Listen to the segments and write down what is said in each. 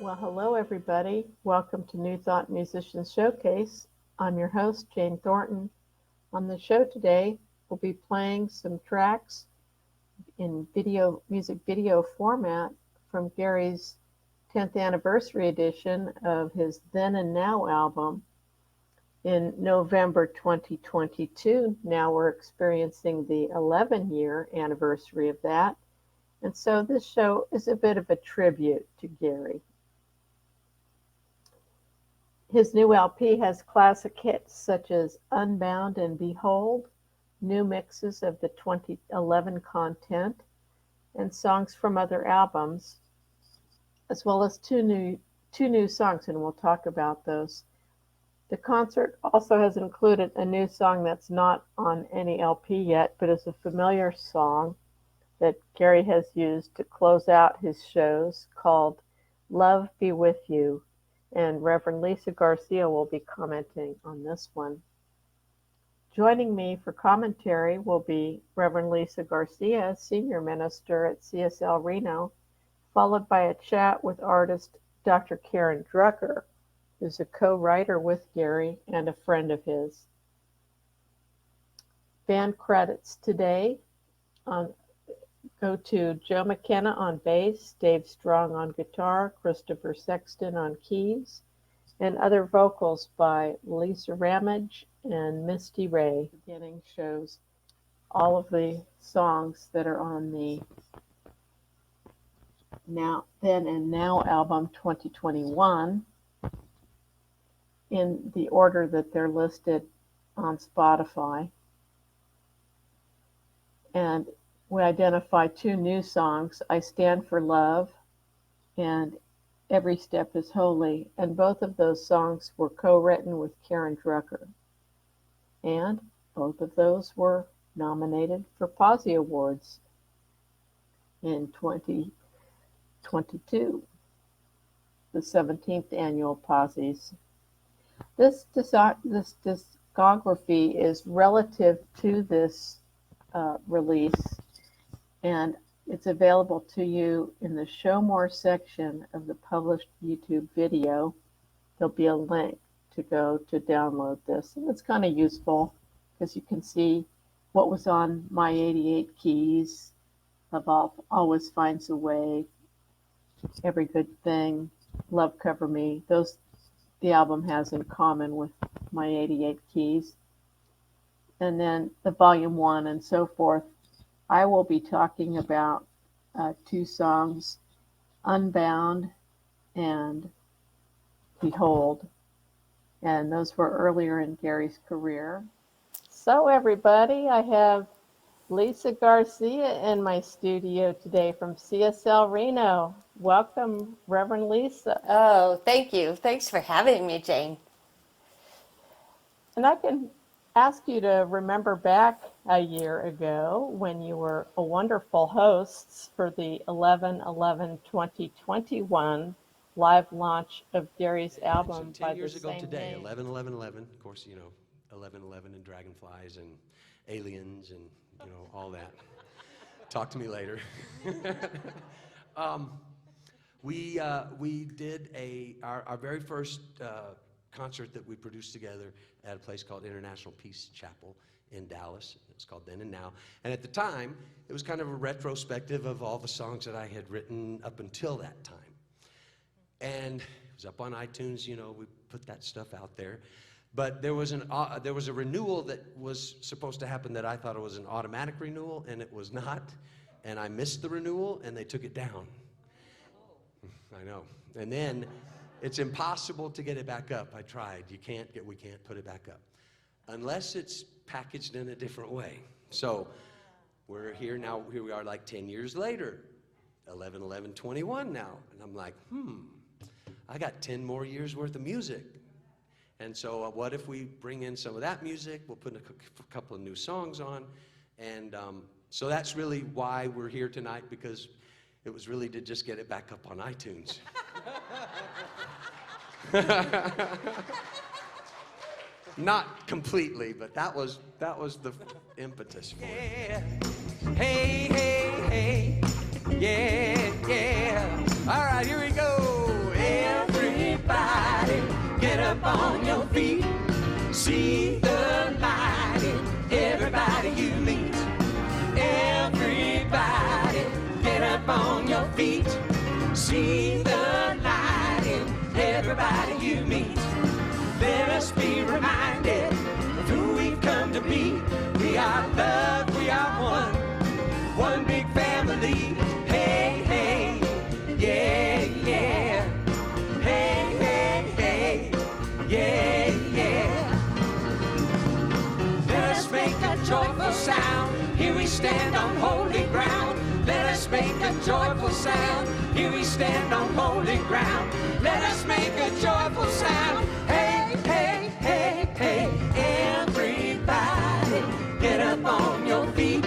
Well, hello, everybody. Welcome to New Thought Musicians Showcase. I'm your host, Jane Thornton. On the show today, we'll be playing some tracks in music video format from Gary's 10th anniversary edition of his Then and Now album in November 2022. Now we're experiencing the 11-year anniversary of that. And so this show is a bit of a tribute to Gary. His new LP has classic hits such as Unbound and Behold, new mixes of the 2011 content, and songs from other albums, as well as two new songs, and we'll talk about those. The concert also has included a new song that's not on any LP yet, but is a familiar song that Gary has used to close out his shows, called Love Be With You. And Rev Liesa Garcia will be commenting on this one. Joining me for commentary will be Rev Liesa Garcia, Senior Minister at CSL Reno, followed by a chat with artist Dr. Karen Drucker, who's a co-writer with Gary and a friend of his. Band credits today go to Joe McKenna on bass, Dave Strong on guitar, Christopher Sexton on keys, and other vocals by Lisa Ramage and Misty Ray. The beginning shows all of the songs that are on the Then and Now album 2021 in the order that they're listed on Spotify. And we identify two new songs, I Stand for Love and Every Step is Holy, and both of those songs were co-written with Karen Drucker. And both of those were nominated for Posse Awards in 2022, the 17th annual Posse's. This discography is relative to this release, and it's available to you in the Show More section of the published YouTube video. There'll be a link to go to download this, and it's kind of useful because you can see what was on My 88 Keys, Love Always Finds a Way, Every Good Thing, Love Cover Me. Those the album has in common with My 88 Keys. And then the volume 1 and so forth. I will be talking about two songs, Unbound and Behold. And those were earlier in Gary's career. So everybody, I have Liesa Garcia in my studio today from CSL Reno. Welcome, Reverend Liesa. Oh, thank you. Thanks for having me, Jane. And I can ask you to remember back a year ago when you were a wonderful host for the 11/11/2021 live launch of Gary's album so 10 by years the ago same today, name. 11/11/11. Of course, 11/11 and dragonflies and aliens and all that. Talk to me later. We did our very first concert that we produced together at a place called International Peace Chapel in Dallas. It's called Then and Now. And at the time, it was kind of a retrospective of all the songs that I had written up until that time. And it was up on iTunes, we put that stuff out there. But there was a renewal that was supposed to happen that I thought it was an automatic renewal, and it was not. And I missed the renewal, and they took it down. I know. And then it's impossible to get it back up. I tried. We can't put it back up unless it's packaged in a different way. So we're here now. Here we are, like 10 years later, 11/11/21 now, and I'm like, I got 10 more years worth of music. And so what if we bring in some of that music? We'll put a couple of new songs on, and so that's really why we're here tonight, because it was really to just get it back up on iTunes. Not completely, but that was the impetus for it. Hey, hey, hey, yeah, yeah. All right, here we go. Hey. on your feet. See the light in everybody you meet. Everybody, get up on your feet. See the light in everybody you meet. Let us be reminded of who we've come to be. We are love, we are one big family. Hey, hey, yeah, yeah. Hey, hey, hey, yeah, yeah. Let us make a joyful sound. Here we stand on holy ground. Let us make a joyful sound. Here we stand on holy ground. Let us make a joyful sound. Hey, hey, hey, hey. Everybody, get up on your feet.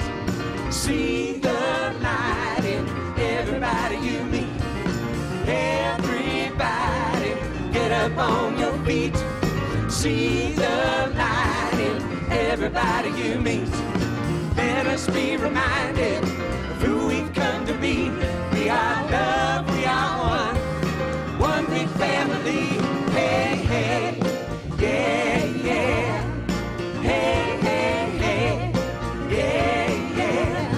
See the light in everybody you meet. Everybody, get up on your feet. See the light in everybody you meet. Let us be reminded of who we've come to be. We are love, we are one big family. Hey, hey, yeah, yeah. Hey, hey, hey, yeah, yeah.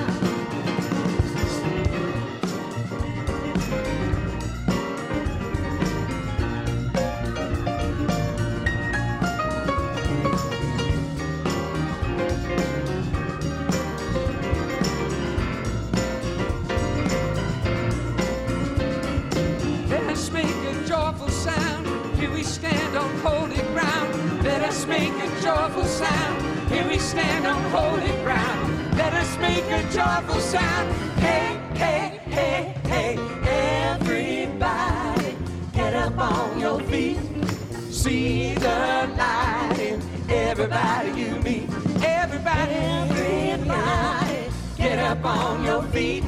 Let us make a joyful sound. Here we stand on holy ground. Let us make a joyful sound. Here we stand on holy ground. Let us make a joyful sound. Hey, hey, hey, hey. Everybody, get up on your feet. See the light in everybody you meet. Everybody, everybody, get up on your feet.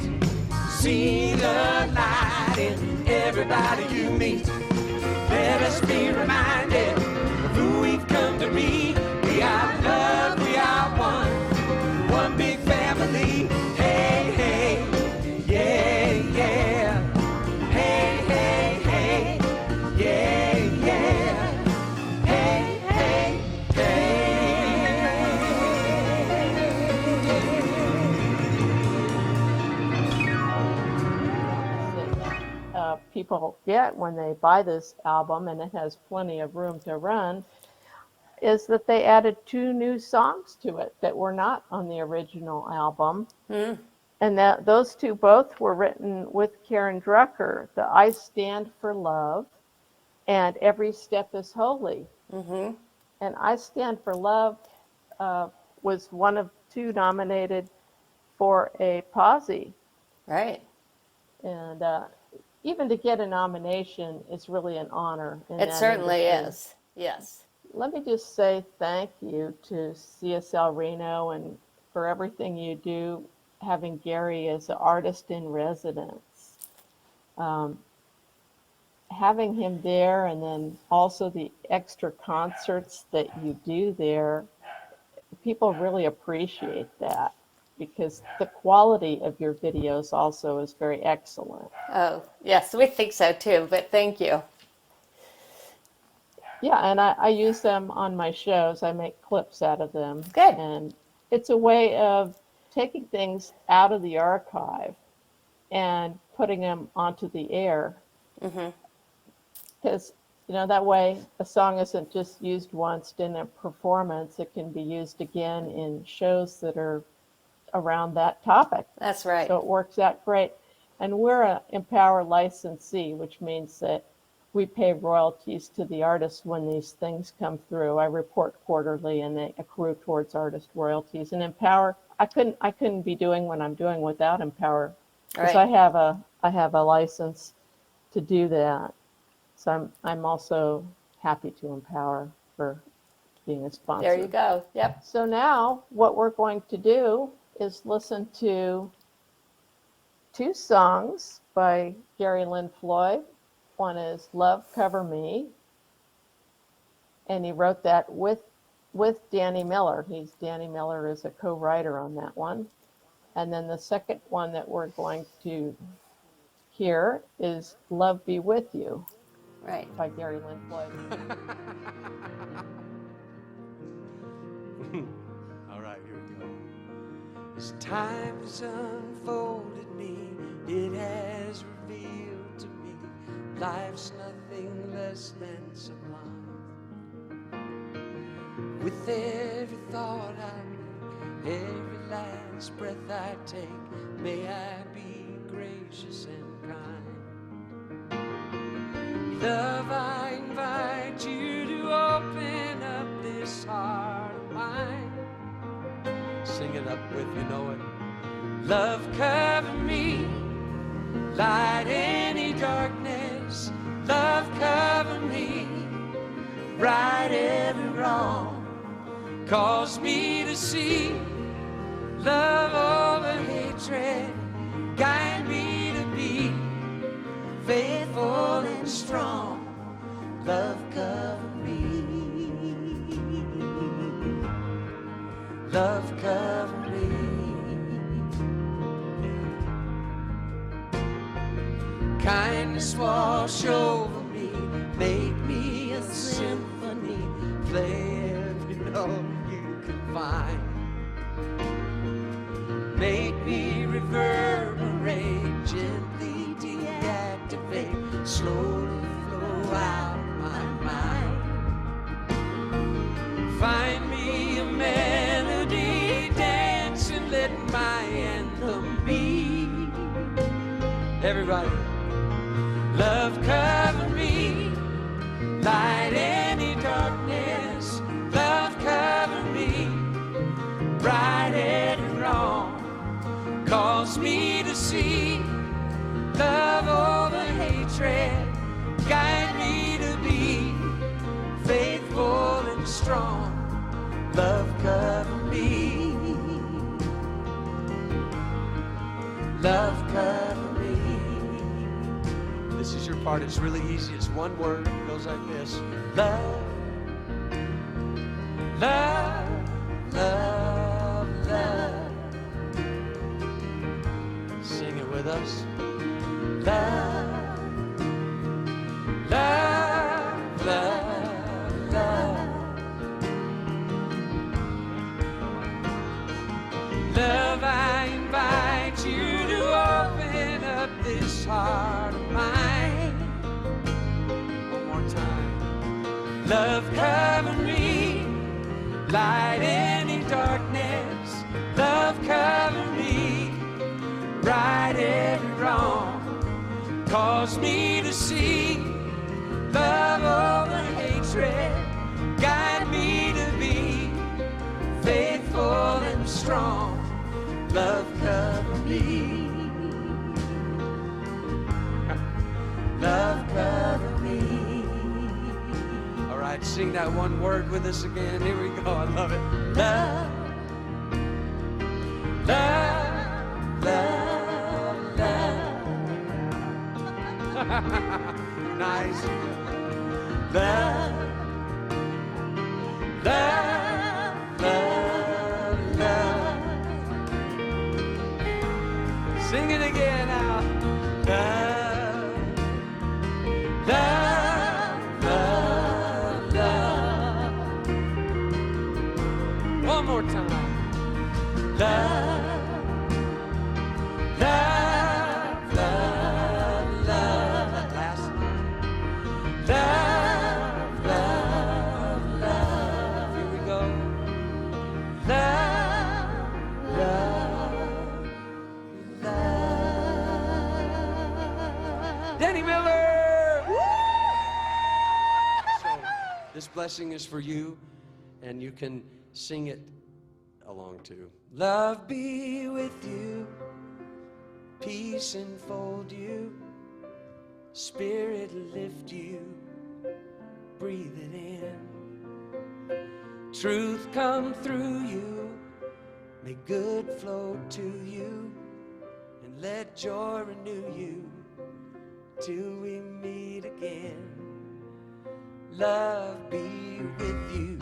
See the light in everybody you meet. Let us be reminded of who we've come to be. We are love, we are one big family. Hey, hey, yeah, yeah. Hey, hey, hey, yeah, yeah. Hey, hey, People get when they buy this album, and it has plenty of room to run, is that they added 2 new songs to it that were not on the original album. And that those 2 both were written with Karen Drucker, the I Stand for Love and Every Step is Holy. Mm-hmm. And I Stand for Love was one of 2 nominated for a Posse. Right. And even to get a nomination is really an honor. It certainly is. Yes. Let me just say thank you to CSL Reno and for everything you do, having Gary as an artist in residence. Having him there, and then also the extra concerts that you do there, people really appreciate that because the quality of your videos also is very excellent. Oh, yes, we think so too, but thank you. Yeah, and I use them on my shows. I make clips out of them. Good. And it's a way of taking things out of the archive and putting them onto the air. Because, that way a song isn't just used once in a performance. It can be used again in shows that are around that topic. That's right. So it works out great. And we're an Empower licensee, which means that we pay royalties to the artists when these things come through. I report quarterly and they accrue towards artist royalties. And Empower, I couldn't be doing what I'm doing without Empower, because Right. I have a license to do that. So I'm also happy to Empower for being a sponsor. There you go. Yep. So now what we're going to do is listen to 2 songs by Gary Lynn Floyd. One is Love Cover Me, and he wrote that with Danny Miller. Danny Miller is a co-writer on that one. And then the second one that we're going to hear is Love Be With You. Right. by Gary Lynn Floyd. All right, here we go. As time has unfolded me, it has revealed to me life's nothing less than sublime. With every thought I make, every last breath I take, may I be gracious and kind. Love, I invite you to open up this heart of mine. Sing it up with you know it. Love, cover me, light any darkness. Love, cover me, right every wrong. Cause me to see love over hatred. Guide me to be faithful and strong. Love, cover me. Love, cover me. Kindness wash over me. Make me a symphony. Play every note you can find. Make me reverberate, gently deactivate, slowly flow out of my mind. Find me a melody, dance and let my anthem be. Everybody. Love, cover me, light any darkness. Love, cover me, right any wrong. Cause me to see love over hatred. Guide me to be faithful and strong. Love, cover me. Love, cover me. This is your part. It's really easy. It's one word. It goes like this. Love, love, love, love. Sing it with us. Love, love, love, love. Love, I invite you to open up this heart of mine. One more time. Love, cover me, light any darkness. Love, cover me, right every wrong. Cause me to see love over hatred. Guide me to be faithful and strong. Love, cover me. Love, cover me. All right, sing that one word with us again. Here we go. I love it. Love, love, love, love. Nice. Love, love, love, love. Sing it again now. Love, love, love, love. One more time. Love, love, love, love. Last line. Love, love, love. Here we go. Love, love, love. Danny Miller! So, this blessing is for you, and you can sing it along too. Love be with you, peace enfold you, spirit lift you, breathe it in. Truth come through you, may good flow to you, and let joy renew you till we meet again. Love be with you.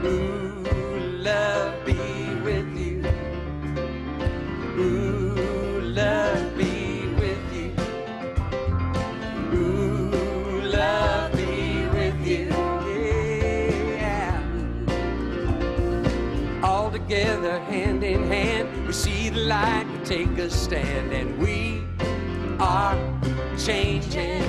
Ooh, love be with you. Ooh, love be with you. Ooh, be the light, we take a stand, and we are changing.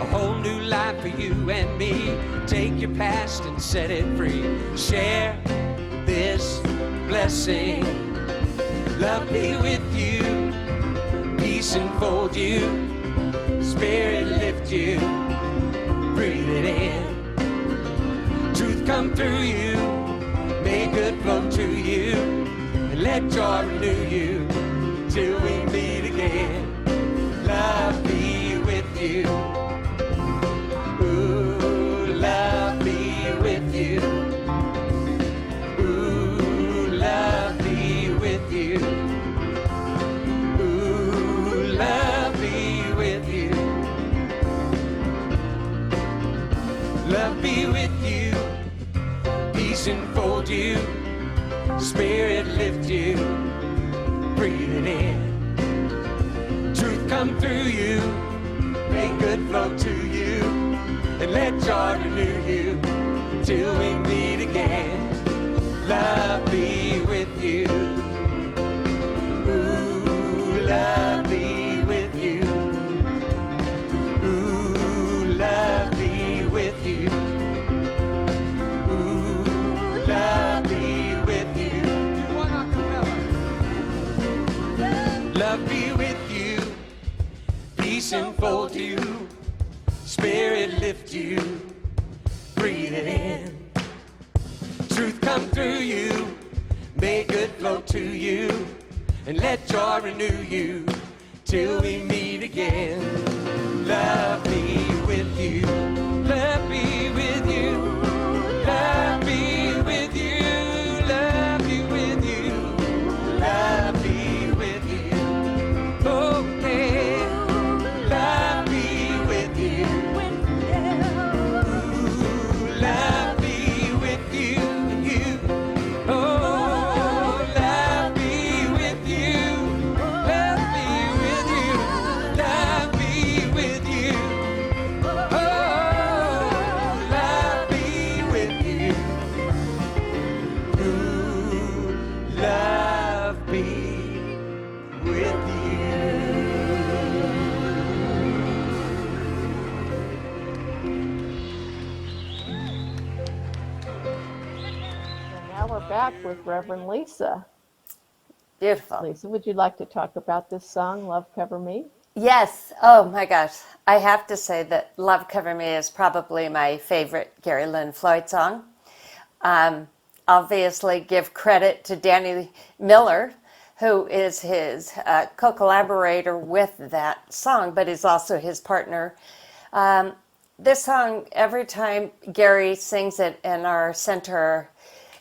A whole new life for you and me. Take your past and set it free. Share this blessing. Love be with you. Peace enfold you. Spirit lift you. Breathe it in. Truth come through you. May good flow to you. And let joy renew you till we meet again. Love be with you. Ooh, love be with you. Ooh, love be with you. Ooh, love be with you. Love be with you. Peace enfold you. Spirit lift you. Breathe it in. Truth come through you. May good flow to you. And let joy renew you till we meet again. Love be with you. Ooh, love be with you. Ooh, love be with you. Ooh, love be with you. Love be with you. Peace enfold you. Spirit lift you, breathe it in. Truth come through you, may good flow to you, and let joy renew you till we meet again. Love be with you, love be with you, love be with you, love be with you, love be with you. Oh, yeah. Love be with you. Love be with you, you. Oh, love be with you. Love be with you. Love be with you. Oh, love be with you. Ooh, love be with you. And now we're back with Reverend Liesa. Beautiful. Liesa, would you like to talk about this song, Love Cover Me? Yes. Oh my gosh. I have to say that Love Cover Me is probably my favorite Gary Lynn Floyd song. Obviously give credit to Danny Miller, who is his co-collaborator with that song, but is also his partner. This song, every time Gary sings it in our center,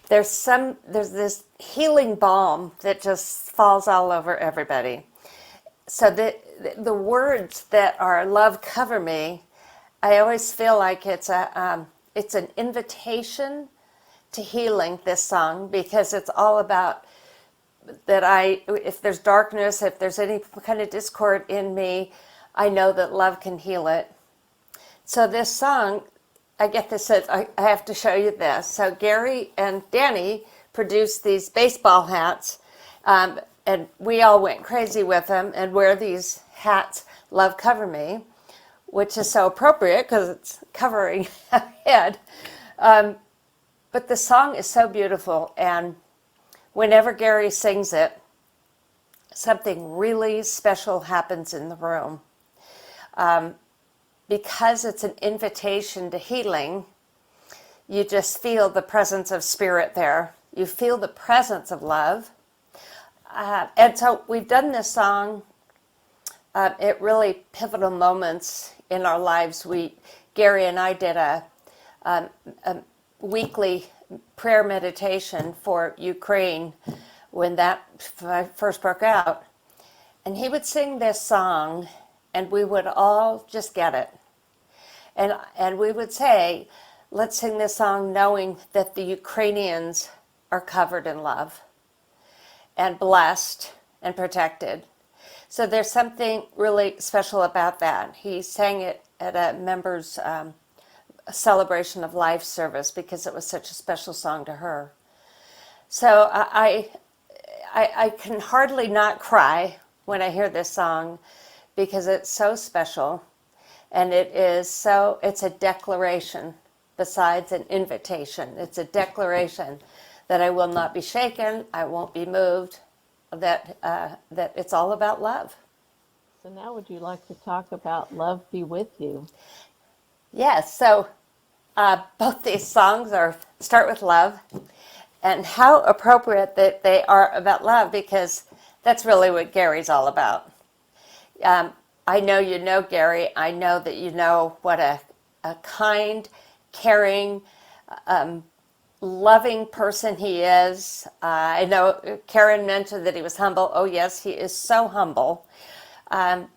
there's this healing balm that just falls all over everybody. So the words that are "Love Cover Me," I always feel like it's an invitation to healing. This song, because it's all about that if there's darkness, if there's any kind of discord in me, I know that love can heal it. So this song, I get this, I have to show you this. So Gary and Danny produced these baseball hats, and we all went crazy with them and wear these hats, Love Cover Me, which is so appropriate because it's covering a head. But the song is so beautiful, and whenever Gary sings it, something really special happens in the room. Because it's an invitation to healing, you just feel the presence of spirit there. You feel the presence of love. And so we've done this song at really pivotal moments in our lives. Gary and I did a weekly prayer meditation for Ukraine when that first broke out. And he would sing this song, and we would all just get it. And we would say, let's sing this song knowing that the Ukrainians are covered in love and blessed and protected. So there's something really special about that. He sang it at a member's celebration of life service because it was such a special song to her. So I I can hardly not cry when I hear this song because it's so special, and it's a declaration besides an invitation. It's a declaration that I will not be shaken, I won't be moved, that it's all about love. So now would you like to talk about Love Be With You? Yes, so both these songs start with love, and how appropriate that they are about love, because that's really what Gary's all about. I know you know Gary. I know that you know what a kind, caring, loving person he is. I know Karen mentioned that he was humble. Oh yes, he is so humble. But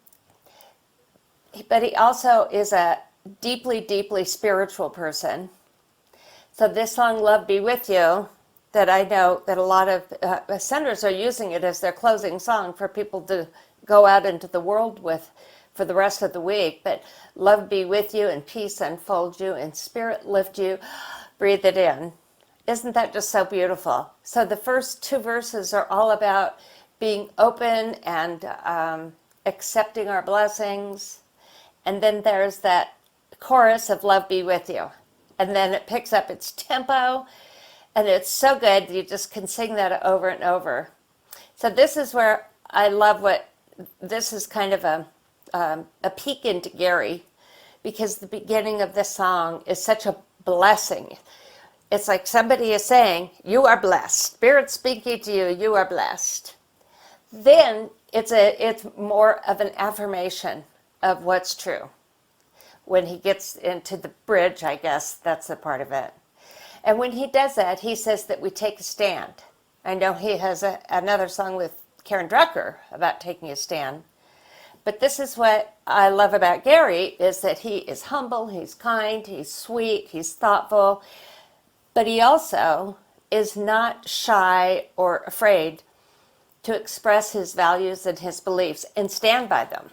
he also is a deeply, deeply spiritual person. So this song, Love Be With You, that I know that a lot of centers are using it as their closing song for people to go out into the world with for the rest of the week. But love be with you, and peace unfold you, and spirit lift you. Breathe it in. Isn't that just so beautiful? So the first two verses are all about being open and accepting our blessings. And then there's that chorus of love be with you. And then it picks up its tempo, and it's so good you just can sing that over and over. So this is where I love this is kind of a peek into Gary, because the beginning of this song is such a blessing. It's like somebody is saying, you are blessed. Spirit speaking to you, you are blessed. Then it's more of an affirmation of what's true. When he gets into the bridge, I guess that's the part of it. And when he does that, he says that we take a stand. I know he has another song with Karen Drucker about taking a stand. But this is what I love about Gary, is that he is humble, he's kind, he's sweet, he's thoughtful, but he also is not shy or afraid to express his values and his beliefs and stand by them.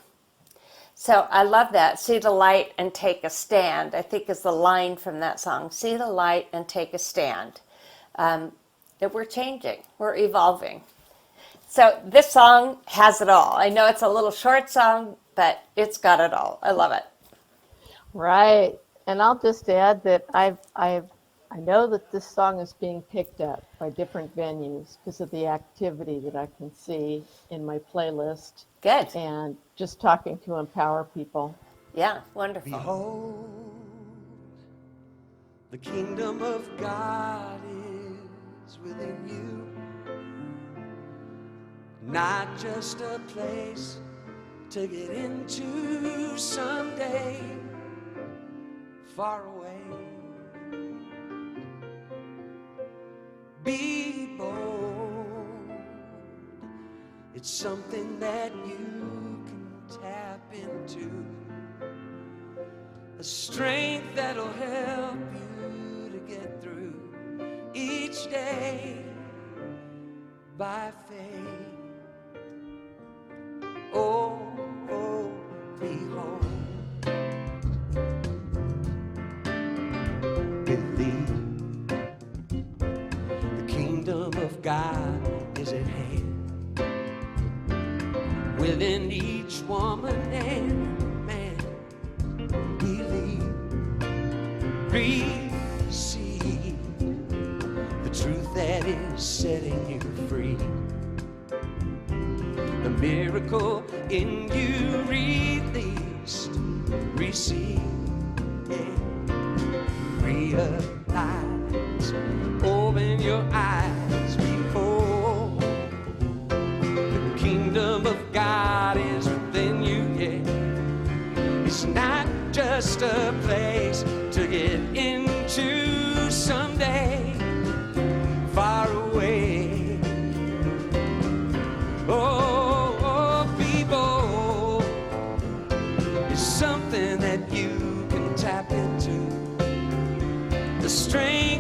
So I love that. See the light and take a stand, I think is the line from that song. See the light and take a stand. That we're changing, we're evolving. So this song has it all. I know it's a little short song, but it's got it all. I love it. Right. And I'll just add that I know that this song is being picked up by different venues because of the activity that I can see in my playlist. Good. And just talking to empower people. Yeah, wonderful. Behold, the kingdom of God is within you. Not just a place to get into someday, far away. Be bold. It's something that you can tap into. A strength that'll help you to get through each day by faith. Oh, oh, behold, believe the kingdom of God is at hand, within each woman and man. Believe, receive the truth that is setting you free. The miracle in you released, receive and realize. Open your eyes, behold, the kingdom of God is within you, yeah. It's not just a place to get into someday, far away. Oh, something that you can tap into. The strength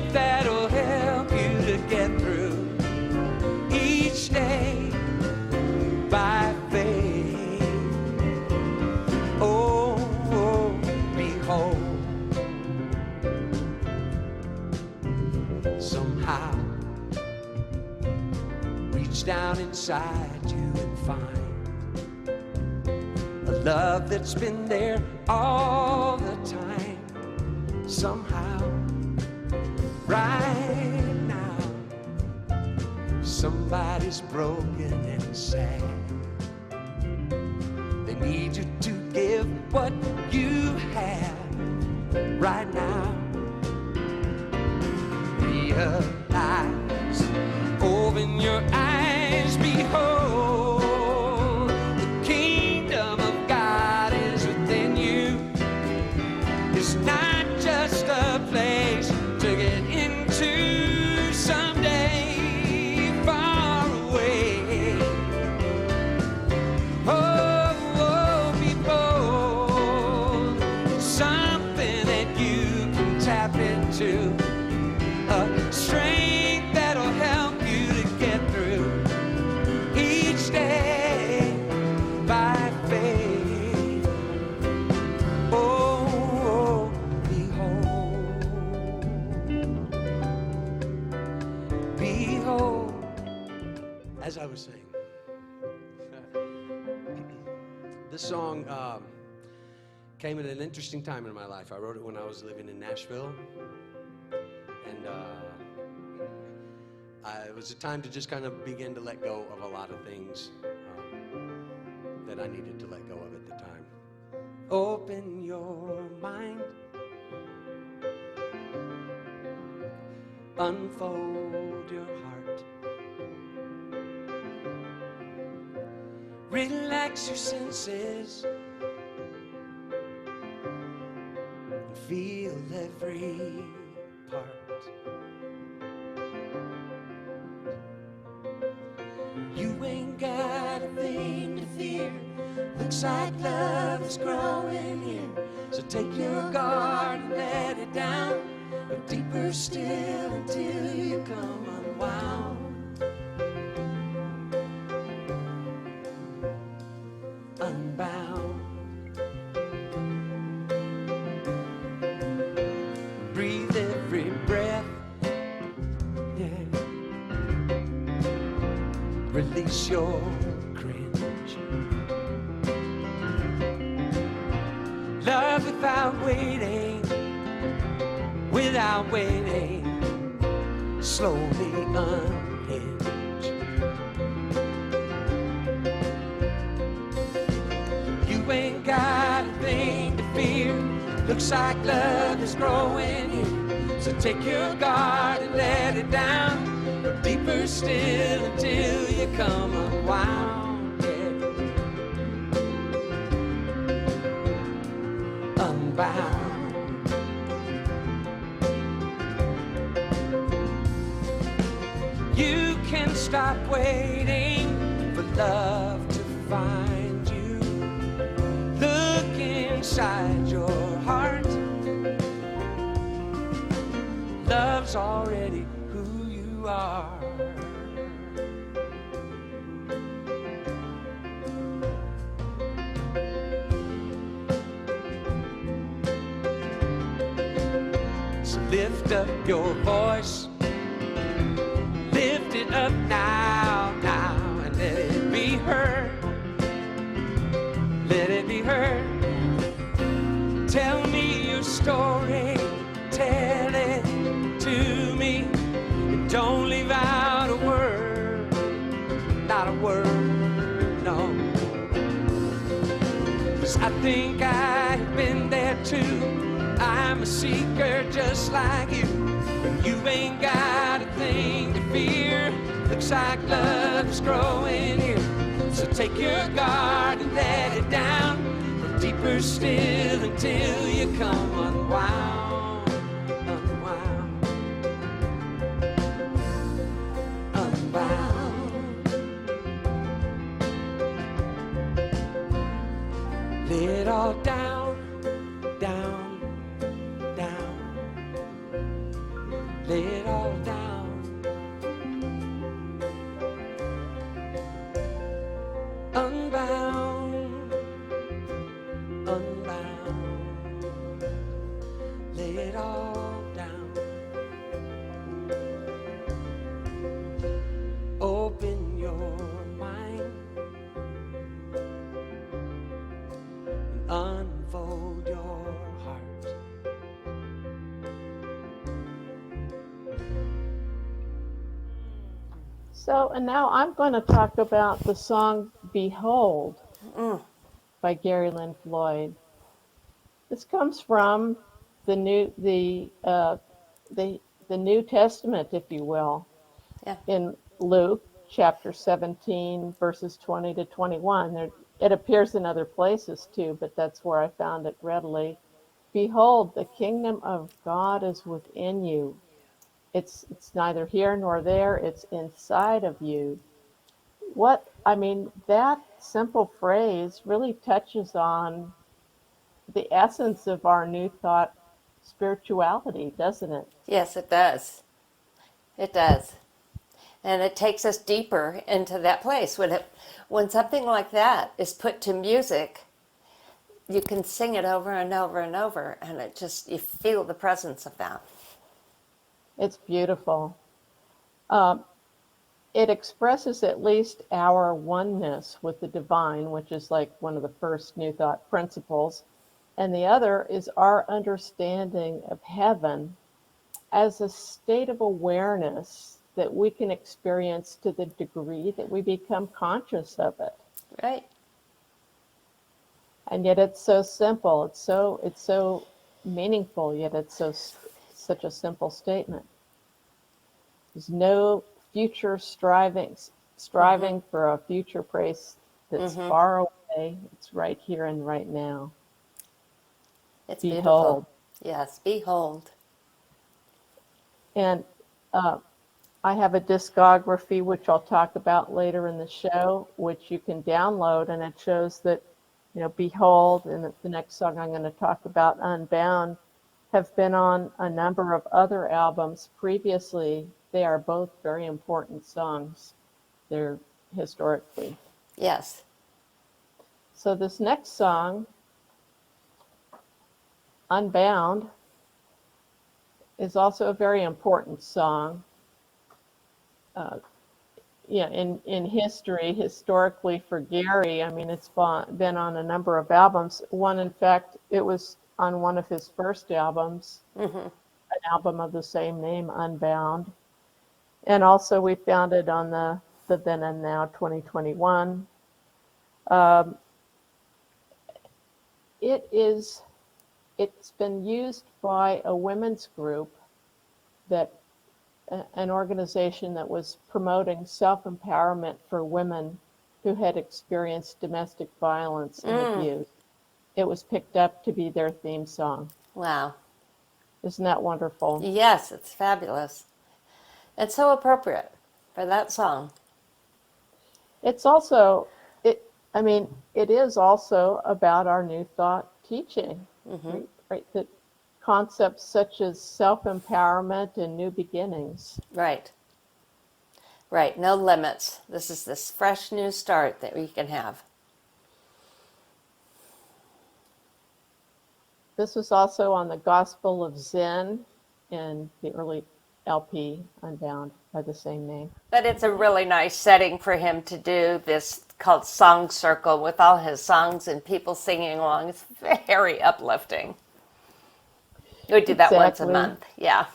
reach down inside you and find a love that's been there all the time. Somehow, right now, somebody's broken and sad. They need you to give what you have right now. Realize, open your eyes, behold, the kingdom of God is within you. It's not just a place to get into someday far away. Oh, be bold, something that you can tap into. A strength that'll help you to get through each day by faith. Oh, behold, behold. As I was saying, this song came at an interesting time in my life. I wrote it when I was living in Nashville. And it was a time to just kind of begin to let go of a lot of things that I needed to let go of at the time. Open your mind, unfold your heart, relax your senses, and feel every part. You ain't got a thing to fear. Looks like love is growing here. So take your guard and let it down. Go deeper still until you come unwound. Unbound. Breathe every breath. Yeah. Release your cringe. Love without waiting, without waiting. Slowly unhinge. You ain't got a thing to fear. Looks like love is growing here. So take your guard and let it down. Go deeper still until you come unwound. Yeah. Unbound. You can stop waiting for love to find you. Look inside your heart. Love's already who you are. So lift up your voice. Lift it up now, now, and let it be heard. Let it be heard. Tell me your story. Tell it to me. And don't leave out a word. Not a word, no. 'Cause I think I've been there too. I'm a seeker just like you. When you ain't got a thing to fear. Looks like love's growing here. So take your guard and let it down. Go deeper still until you come unwound. Unwound. Unbound. Lay it all down, down, down. Lay it all down. Unbound, unbound. Lay it all down. Open your unfold your heart. So, and now I'm going to talk about the song Behold by Lynn Floyd. This comes from the New Testament, if you will, Yeah. in Luke chapter 17, verses 20 to 21. It appears in other places too, but that's where I found it readily. Behold, the kingdom of God is within you. It's neither here nor there, it's inside of you. That simple phrase really touches on the essence of our New Thought spirituality, doesn't it? Yes, it does. It does. And it takes us deeper into that place. When something like that is put to music, you can sing it over and over and over, and you feel the presence of that. It's beautiful. It expresses at least our oneness with the divine, which is like one of the first New Thought principles. And the other is our understanding of heaven as a state of awareness that we can experience to the degree that we become conscious of it. Right. And yet it's so simple, it's so meaningful, yet it's such a simple statement. There's no future striving for a future place that's far away. It's right here and right now. It's Behold. beautiful. Yes, behold. And I have a discography, which I'll talk about later in the show, which you can download, and it shows that, Behold, and the next song I'm going to talk about, Unbound, have been on a number of other albums previously. They are both very important songs. They're historically. Yes. So this next song, Unbound, is also a very important song. In history, historically for Gary, it's been on a number of albums. One, in fact, it was on one of his first albums, an album of the same name, Unbound. And also we found it on the Then and Now 2021. It's been used by a women's group, an organization that was promoting self-empowerment for women who had experienced domestic violence and abuse. It was picked up to be their theme song. Wow. Isn't that wonderful? Yes, it's fabulous. It's so appropriate for that song. It's also, it is also about our New Thought teaching, right? That concepts such as self-empowerment and new beginnings. Right. Right. No limits. This is this fresh new start that we can have. This was also on the Gospel of Zen and the early LP Unbound by the same name. But it's a really nice setting for him to do this called Song Circle with all his songs and people singing along. It's very uplifting. We do that once a month. Yeah.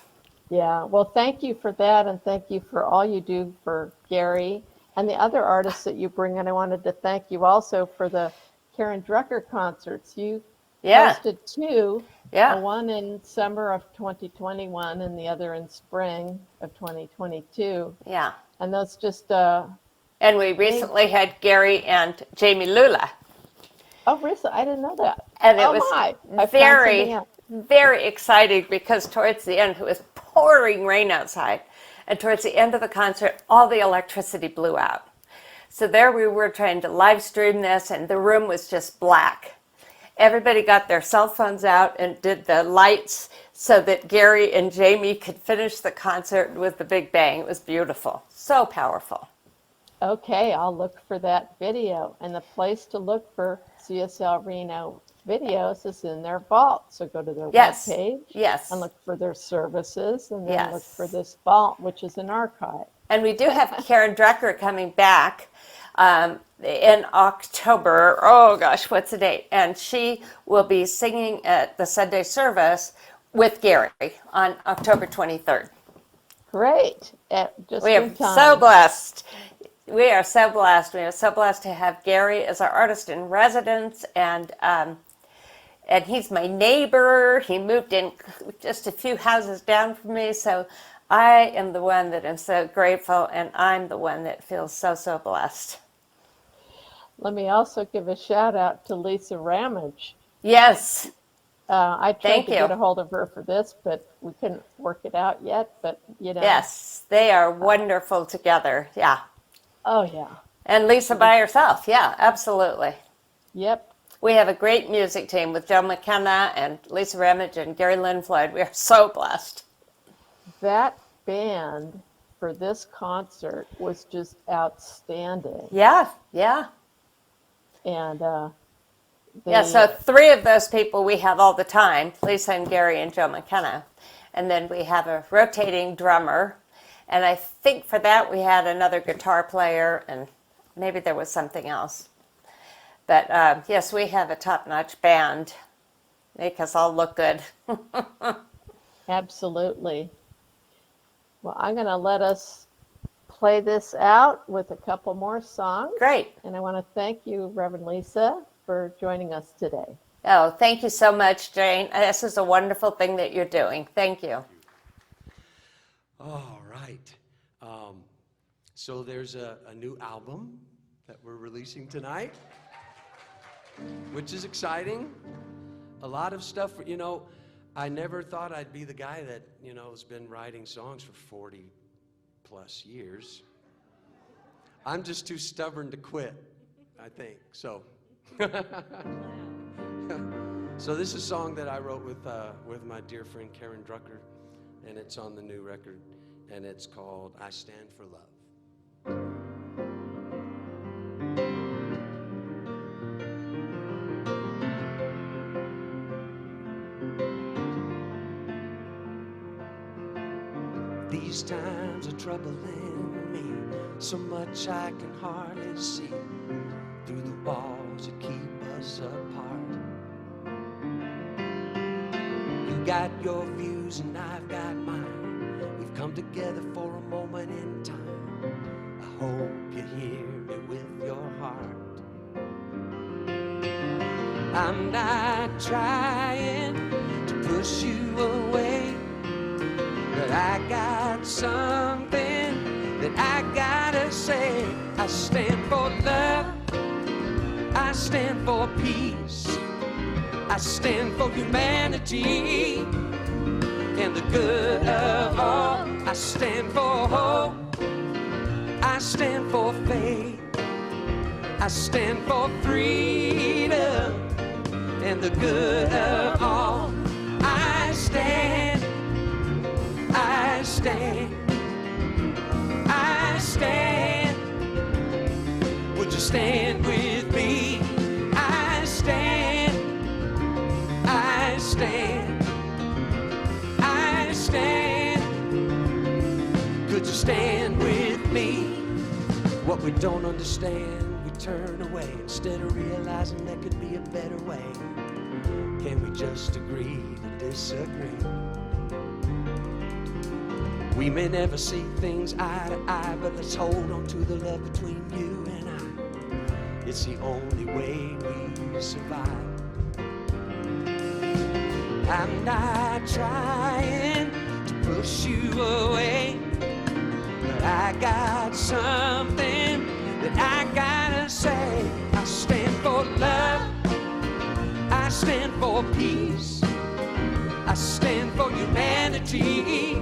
Yeah. Well, thank you for that. And thank you for all you do for Gary and the other artists that you bring. And I wanted to thank you also for the Karen Drucker concerts. You hosted two. Yeah. One in summer of 2021 and the other in spring of 2022. Yeah. And that's just and we recently had Gary and Jamie Lula. Oh, recently? I didn't know that. And it was very exciting because towards the end, it was pouring rain outside. And towards the end of the concert, all the electricity blew out. So there we were trying to live stream this, and the room was just black. Everybody got their cell phones out and did the lights so that Gary and Jamie could finish the concert with the big bang. It was beautiful. So powerful. Okay, I'll look for that video. And the place to look for CSL Reno videos is in their vault. So go to their webpage and look for their services and then look for this vault, which is an archive. And we do have Karen Drucker coming back in October. Oh gosh, what's the date? And she will be singing at the Sunday service with Gary on October 23rd. Great. Just We in are time. so blessed. We are so blessed. We are so blessed to have Gary as our artist in residence, and he's my neighbor. He moved in just a few houses down from me, so I am the one that am so grateful, and I'm the one that feels so blessed. Let me also give a shout out to Lisa Ramage. Yes. I tried Thank to you. get a hold of her for this, but we couldn't work it out yet. But Yes, they are wonderful together. Yeah. Oh yeah. And Lisa by herself. Yeah, absolutely. Yep. We have a great music team with Joe McKenna and Lisa Ramage and Gary Lynn Floyd. We are so blessed. That Band for this concert was just outstanding. Yeah. And So 3 of those people we have all the time, Lisa and Gary and Joe McKenna. And then we have a rotating drummer. And I think for that we had another guitar player, and maybe there was something else. But yes, we have a top-notch band. Make us all look good. Absolutely. Well, I'm going to let us play this out with a couple more songs. Great. And I want to thank you, Reverend Liesa, for joining us today. Oh, thank you so much, Jane. This is a wonderful thing that you're doing. Thank you. All right. So there's a new album that we're releasing tonight, which is exciting. A lot of stuff, I never thought I'd be the guy that, has been writing songs for 40 plus years. I'm just too stubborn to quit, I think. So this is a song that I wrote with my dear friend Karen Drucker, and it's on the new record, and it's called I Stand for Love. These times are troubling me, so much I can hardly see through the walls that keep us apart. You got your views and I've got mine. We've come together for a moment in time. I hope you hear me with your heart. I'm not trying to push you away, but I got something that I gotta say. I stand for love, I stand for peace, I stand for humanity and the good of all. I stand for hope, I stand for faith, I stand for freedom and the good of all. I stand, I stand, I stand. Would you stand with me? I stand, I stand, I stand. Could you stand with me? What we don't understand, we turn away instead of realizing there could be a better way. Can we just agree to disagree? We may never see things eye to eye, but let's hold on to the love between you and I. It's the only way we survive. I'm not trying to push you away, but I got something that I gotta say. I stand for love, I stand for peace, I stand for humanity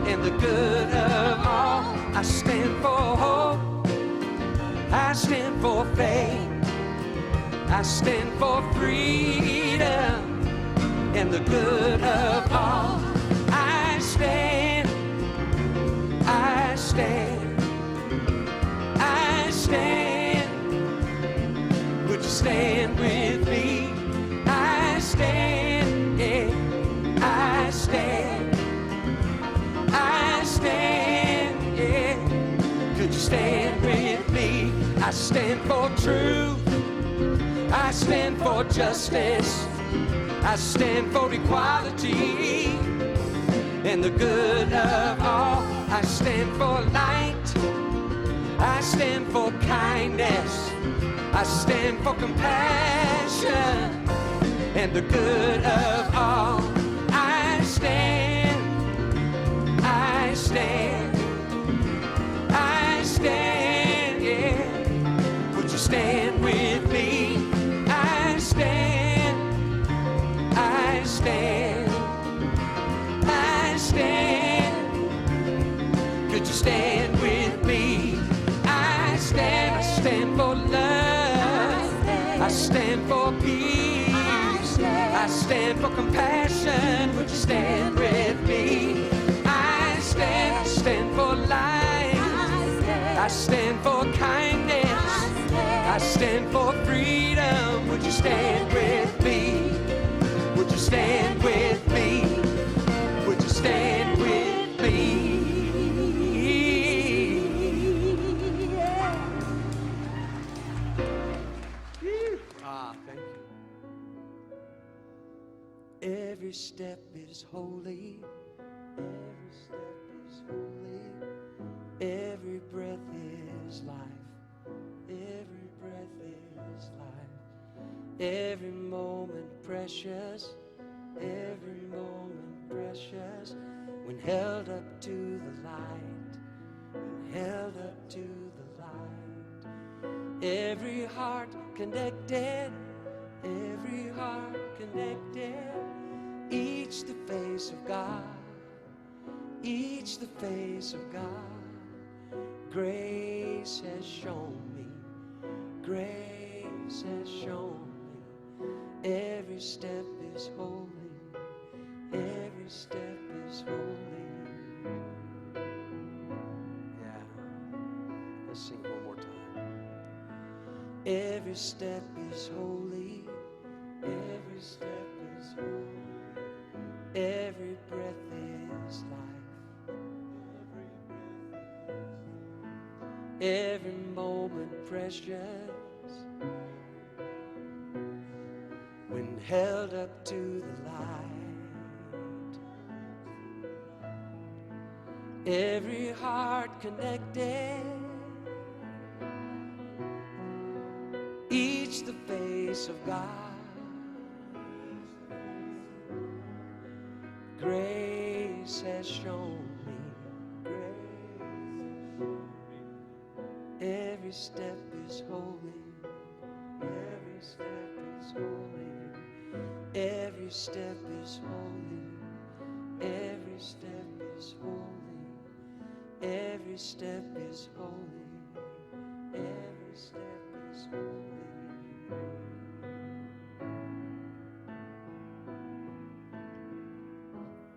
and the good of all. I stand for hope, I stand for faith, I stand for freedom and the good of all. I stand, I stand, I stand. Would you stand with me? I stand, yeah, I stand, I stand, yeah. Could you stand with me? I stand for truth. I stand for justice. I stand for equality and the good of all. I stand for light. I stand for kindness. I stand for compassion and the good of all. I stand, I stand, I stand, yeah. Would you stand with me? I stand, I stand, I stand. Could you stand with me? I stand for love. I stand for peace. I stand for compassion. Would you stand with me? I stand for life. I stand for kindness. I stand for freedom. Would you stand with me? Would you stand with me? Would you stand with me? Thank you. Every step is holy. Every step is holy. Every breath is life. Every breath is life. Every moment precious. Every moment precious. When held up to the light. When held up to the light. Every heart connected. Every heart connected. Each the face of God. Each the face of God. Grace has shown me. Grace has shown me. Every step is holy. Every step is holy. Yeah. Let's sing one more time. Every step is holy. Every step is holy. Every breath is life. Every moment precious. When held up to the light. Every heart connected. Each the face of God. Grace has shown me. Grace. Every step is holy. Every step is holy. Every step is holy. Every step is holy. Every step is holy. Every step is holy.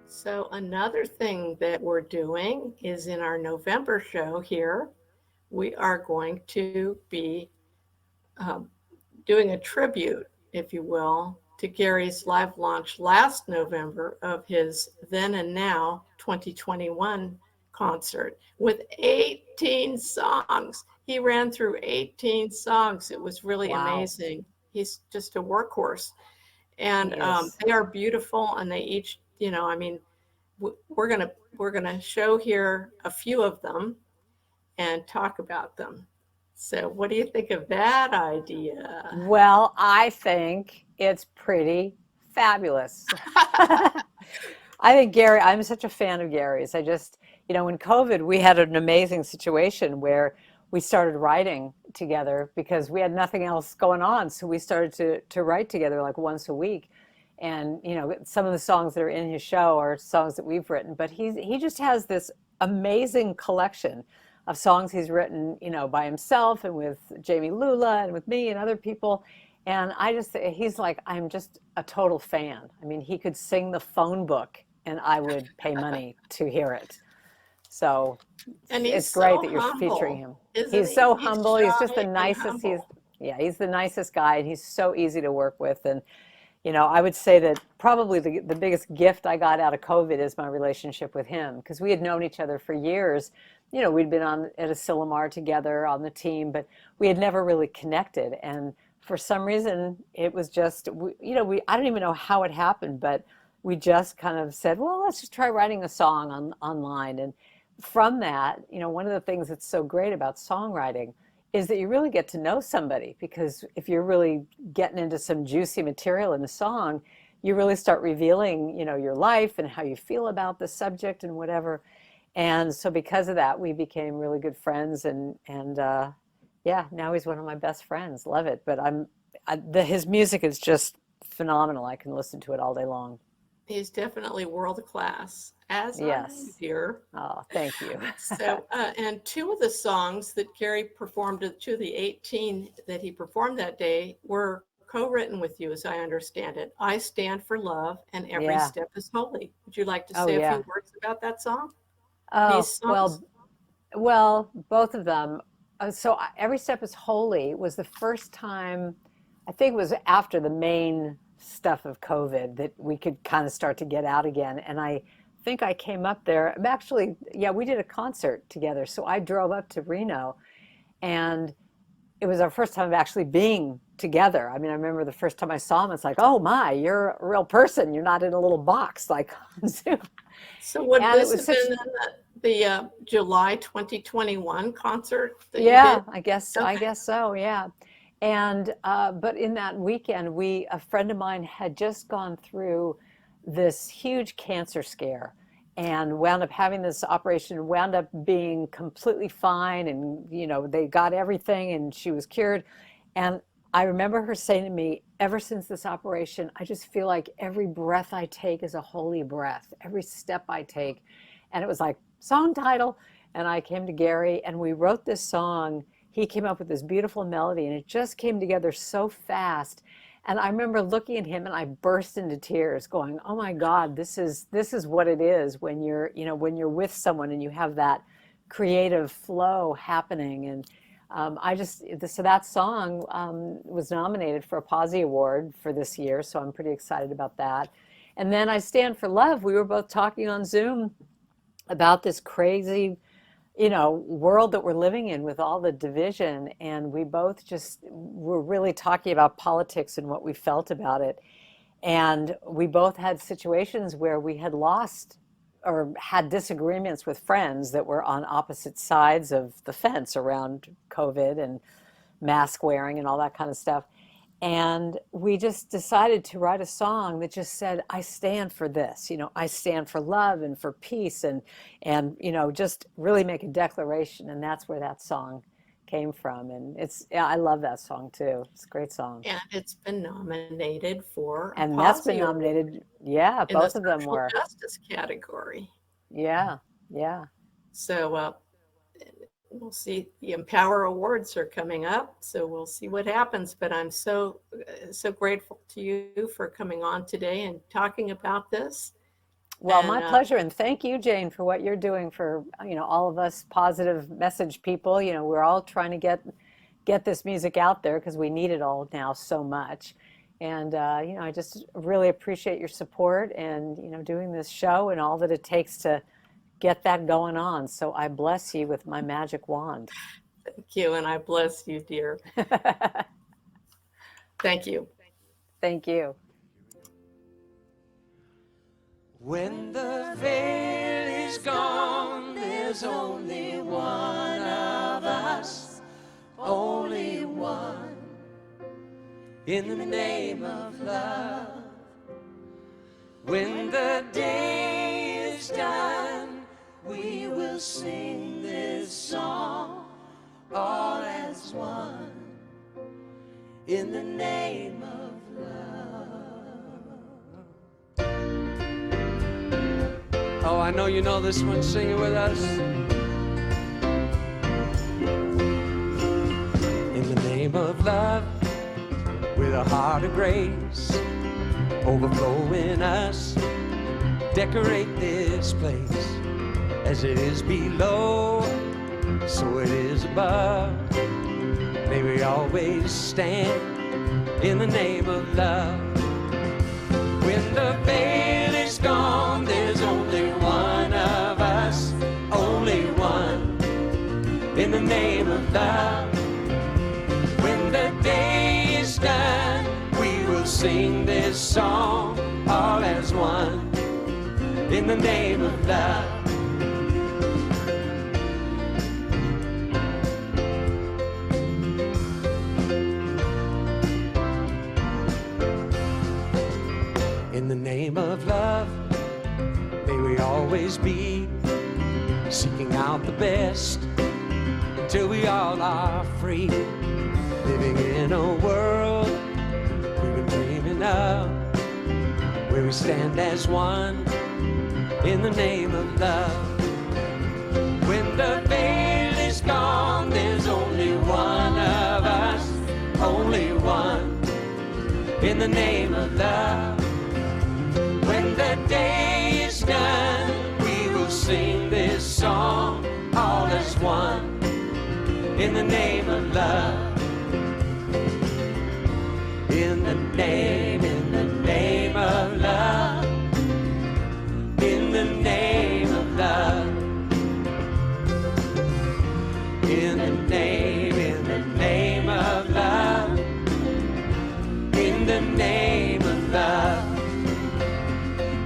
So another thing that we're doing is in our November show here, we are going to be doing a tribute, if you will, to Gary's live launch last November of his Then and Now 2021 concert with 18 songs. He ran through 18 songs. It was really amazing. He's just a workhorse. And they are beautiful, and they each, I mean, we're gonna show here a few of them and talk about them. So what do you think of that idea? Well, I think it's pretty fabulous. I think Gary, I'm such a fan of Gary's. I just, in COVID, we had an amazing situation where we started writing together because we had nothing else going on. So we started to write together like once a week. And, some of the songs that are in his show are songs that we've written, but he just has this amazing collection of songs he's written, by himself and with Jamie Lula and with me and other people. And he's like, I'm just a total fan. I mean, he could sing the phone book and I would pay money to hear it. So And it's great so that you're humble, featuring him. isn't He's he? so He's humble. He's just shy the and nicest. humble. He's the nicest guy, and he's so easy to work with. And I would say that probably the biggest gift I got out of COVID is my relationship with him, because we had known each other for years, we'd been on at Asilomar together on the team, but we had never really connected. And for some reason, it was just, I don't even know how it happened, but we just kind of said, well, let's just try writing a song online. And from that, one of the things that's so great about songwriting is that you really get to know somebody, because if you're really getting into some juicy material in a song, you really start revealing, your life and how you feel about the subject and whatever. And so because of that, we became really good friends, and yeah, now he's one of my best friends. Love it. But his music is just phenomenal. I can listen to it all day long. He's definitely world class, as Yes. I am here. Oh, thank you. So, and two of the songs that Gary performed, two of the 18 that he performed that day, were co-written with you, as I understand it. I Stand for Love and Every Yeah. Step is Holy. Would you like to Oh, say a yeah. few words about that song? Oh, These songs? well, both of them. So Every Step is Holy was the first time, I think it was after the main stuff of COVID, that we could kind of start to get out again. And I think I came up there. Actually, yeah, we did a concert together. So I drove up to Reno, and it was our first time of actually being together. I mean, I remember the first time I saw him, it's like, oh my, you're a real person. You're not in a little box like on Zoom. So would And it this was have such- been the July 2021 concert that Yeah, you did? I guess so, yeah. And but in that weekend, a friend of mine had just gone through this huge cancer scare and wound up having this operation, wound up being completely fine, and they got everything and she was cured. And I remember her saying to me, ever since this operation, I just feel like every breath I take is a holy breath, every step I take. And it was like, song title. And I came to Gary and we wrote this song. He came up with this beautiful melody, and it just came together so fast. And I remember looking at him and I burst into tears going, oh my God, this is what it is when you're with someone and you have that creative flow happening. And so that song was nominated for a Posy Award for this year. So I'm pretty excited about that. And then I Stand for Love. We were both talking on Zoom about this crazy world that we're living in with all the division. And we both just were really talking about politics and what we felt about it. And we both had situations where we had lost or had disagreements with friends that were on opposite sides of the fence around COVID and mask wearing and all that kind of stuff. And we just decided to write a song that just said, I stand for this, I stand for love and for peace, and just really make a declaration. And that's where that song came from. And I love that song too. It's a great song. And it's been nominated for a And that's Posy been Award nominated. Yeah, in the both of them social were. justice category. Yeah. So we'll see. The Empower Awards are coming up, so we'll see what happens. But I'm so grateful to you for coming on today and talking about this. Well, my pleasure, and thank you, Jane, for what you're doing for all of us positive message people. We're all trying to get this music out there because we need it all now so much. And I just really appreciate your support and doing this show and all that it takes to get that going on. So I bless you with my magic wand. Thank you, and I bless you, dear. Thank you. Thank you. When the veil is gone, there's only one of us, only one, in the name of love. When the day is done, we will sing this song all as one, in the name of love. Oh, I know you know this one. Sing it with us. In the name of love, with a heart of grace, overflow in us, decorate this place. As it is below, so it is above. May we always stand in the name of love. When the veil is gone, there's only one of us, only one, name of love. When the day is done, we will sing this song all as one, in the name of love. In the name of love, may we always be seeking out the best until we all are free, living in a world we've been dreaming of, where we stand as one in the name of love. When the veil is gone, there's only one of us, only one, in the name of love. When the day is done, we will sing this song all as one, in the name of love. In the name of love. In the name of love. In the name of love. In the name of love.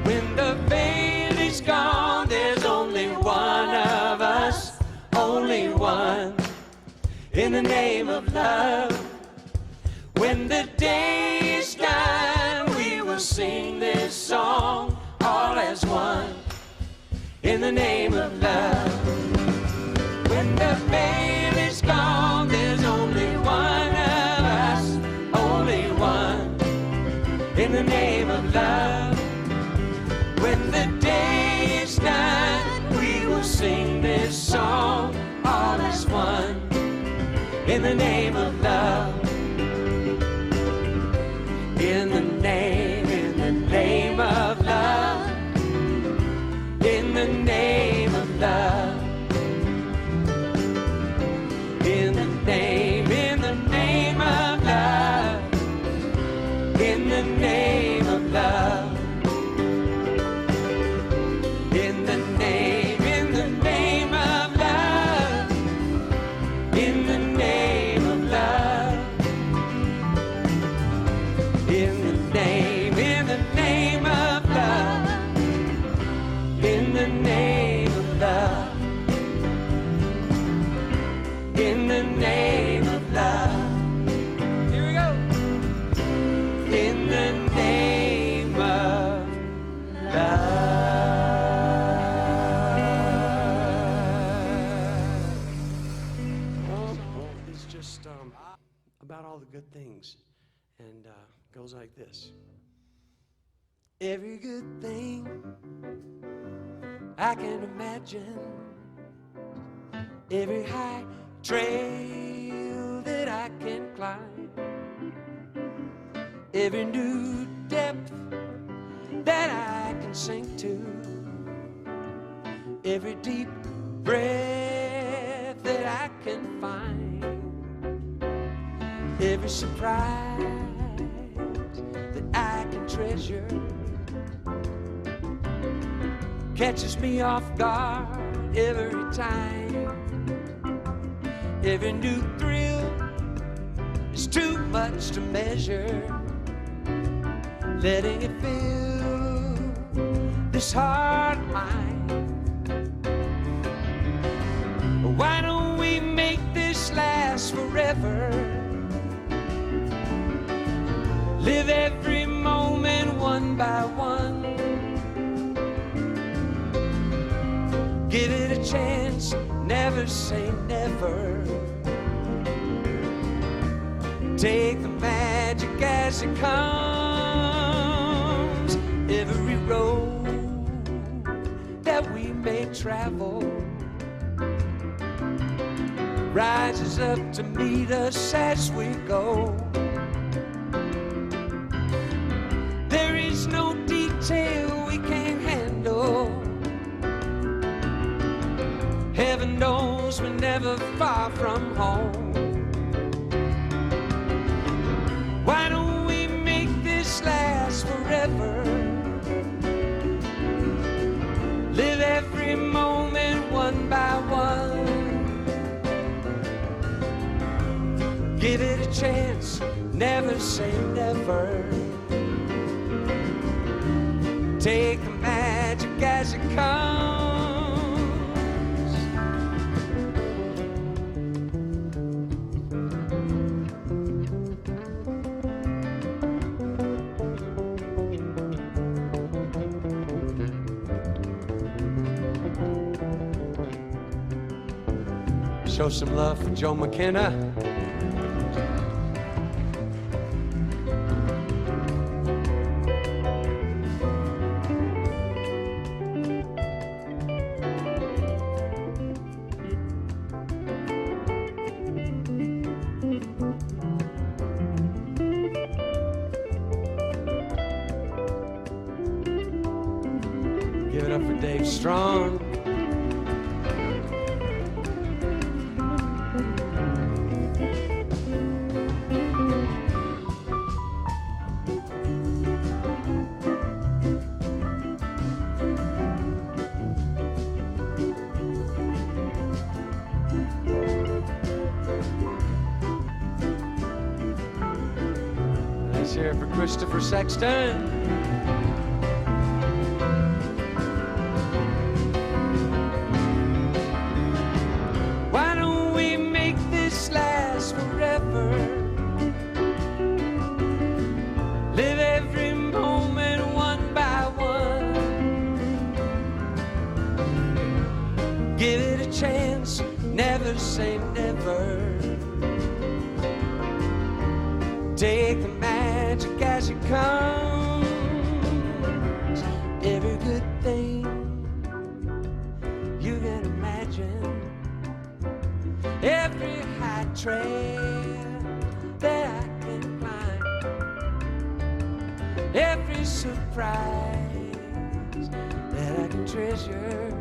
When the veil is gone, there's only one of us, only one, in the name of love. When the day is done, we will sing this song all as one, in the name of love. When the veil is gone, there's only one of us, only one, in the name of love. When the day is done, we will sing this song all as one, in the name of love. In the name of love. In the name of love. In the name of love. In the name of love. In the name of love. In the name of love. In the name of love. In the name of love. In the name of love. Here we go. In the name of love. It's just about all the good things, and goes like this. Every good thing I can imagine, every high trail that I can climb, every new depth that I can sink to, every deep breath that I can find, every surprise that I can treasure, catches me off guard every time. Every new thrill is too much to measure, letting it fill this heart of mine. Why don't we make this last forever? Live every moment one by one. Give it a chance, never say never. Take the magic as it comes. Every road that we may travel rises up to meet us as we go. There is no detail we can't handle. Heaven knows we're never far from home. Why don't we make this last forever? Live every moment one by one. Give it a chance, never say never. Take the magic as it comes. Show some love for Joe McKenna. Give it up for Dave Strong. Let's hear it for Christopher Sexton. Why don't we make this last forever? Live every moment one by one. Give it a chance, never say never. Take the magic as it comes. Every good thing you can imagine. Every high trail that I can climb. Every surprise that I can treasure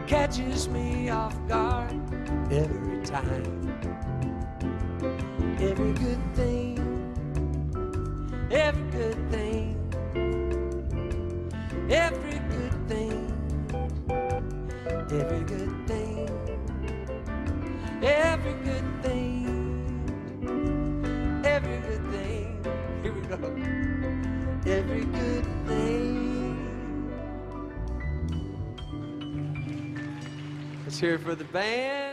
catches me off guard every time. Every good thing, every good thing, every good thing, every good thing, every good thing, every good thing. Here we go. Every good thing. Let's hear it for the band.